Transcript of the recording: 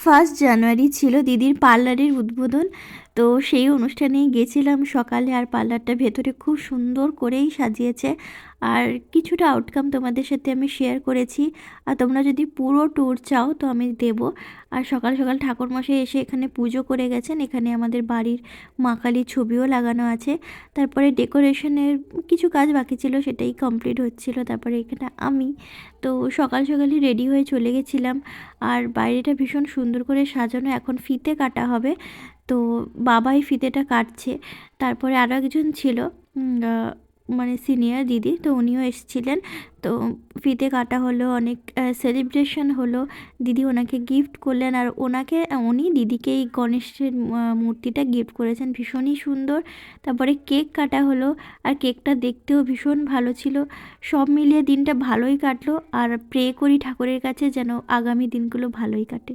First January ছিল দিদির পার্লারের উদ্বোধন। তো সেই অনুষ্ঠানেই গেছিলাম সকালে, আর পার্লারটা ভেতরে খুব সুন্দর করেই সাজিয়েছে। আর কিছুটা আউটকাম তোমাদের সাথে আমি শেয়ার করেছি। আর তোমরা যদি পুরো ট্যুর চাও তো আমি দেব। আর সকাল সকাল ঠাকুরমশাই এসে এখানে পুজো করে গেছেন। এখানে আমাদের বাড়ির মা কালীর ছবিও লাগানো আছে। তারপরে ডেকোরেশনের কিছু কাজ বাকি ছিল, সেটাই কমপ্লিট হচ্ছিল। তারপরে এখানে আমি তো সকাল সকালই রেডি হয়ে চলে গেছিলাম। আর বাইরেটা ভীষণ সুন্দর করে সাজানো, এখন ফিতে কাটা হবে। তো বাবাই ফিতেটা কাটছে। তারপরে আরও একজন ছিল, মানে সিনিয়র দিদি, তো উনিও এসেছিলেন। তো ফিতে কাটা হলো, অনেক সেলিব্রেশন হলো। দিদি ওনাকে গিফট করলেন, আর উনি দিদিকে এই গণেশের মূর্তিটা গিফট করেছেন, ভীষণই সুন্দর। তারপরে কেক কাটা হলো, আর কেকটা দেখতেও ভীষণ ভালো ছিল। সব মিলিয়ে দিনটা ভালোই কাটলো, আর প্রে করি ঠাকুরের কাছে যেন আগামী দিনগুলো ভালোই কাটে।